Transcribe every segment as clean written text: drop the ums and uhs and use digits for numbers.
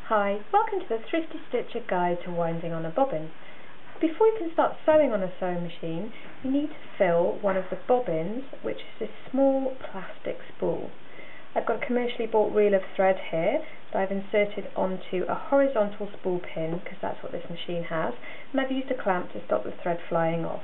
Hi, welcome to the Thrifty Stitcher Guide to Winding on a Bobbin. Before you can start sewing on a sewing machine, you need to fill one of the bobbins, which is this small plastic spool. I've got a commercially bought reel of thread here that I've inserted onto a horizontal spool pin, because that's what this machine has, and I've used a clamp to stop the thread flying off.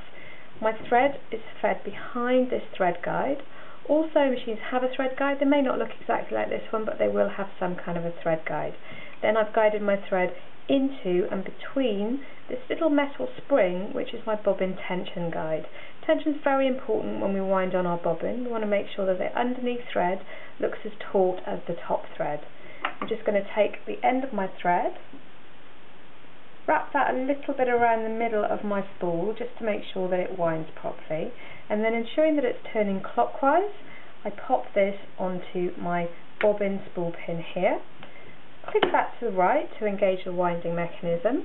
My thread is fed behind this thread guide. All sewing machines have a thread guide. They may not look exactly like this one, but they will have some kind of a thread guide. Then I've guided my thread into and between this little metal spring, which is my bobbin tension guide. Tension is very important when we wind on our bobbin. We want to make sure that the underneath thread looks as taut as the top thread. I'm just going to take the end of my thread, wrap that a little bit around the middle of my spool just to make sure that it winds properly, and then ensuring that it's turning clockwise, I pop this onto my bobbin spool pin here, click that to the right to engage the winding mechanism,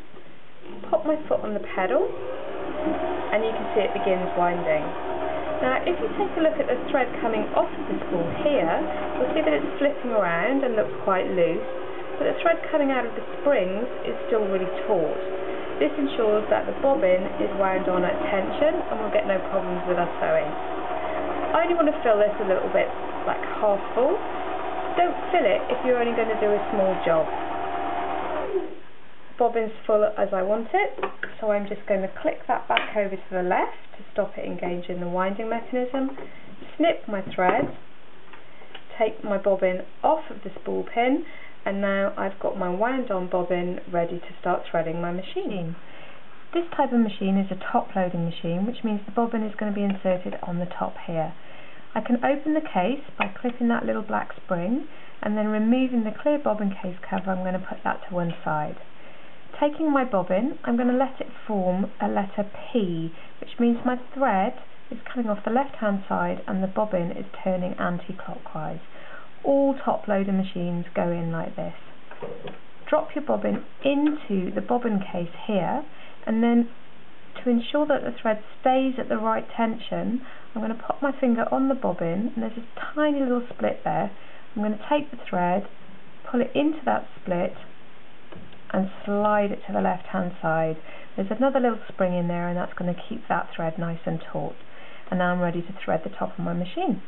pop my foot on the pedal, and you can see it begins winding. Now if you take a look at the thread coming off of the spool here, you'll see that it's flipping around and looks quite loose, but the thread coming out of the springs is still really taut. This ensures that the bobbin is wound on at tension and we'll get no problems with our sewing. I only want to fill this a little bit like half full. Don't fill it if you're only going to do a small job. Bobbin's full as I want it, so I'm just going to click that back over to the left to stop it engaging the winding mechanism, snip my thread, take my bobbin off of the spool pin, and now I've got my wound on bobbin ready to start threading my machine. This type of machine is a top loading machine, which means the bobbin is going to be inserted on the top here. I can open the case by clipping that little black spring, and then removing the clear bobbin case cover. I'm going to put that to one side. Taking my bobbin, I'm going to let it form a letter P, which means my thread is coming off the left hand side and the bobbin is turning anti-clockwise. All top loader machines go in like this. Drop your bobbin into the bobbin case here, and then to ensure that the thread stays at the right tension, I'm going to pop my finger on the bobbin, and there's a tiny little split there. I'm going to take the thread, pull it into that split and slide it to the left hand side. There's another little spring in there, and that's going to keep that thread nice and taut. And now I'm ready to thread the top of my machine.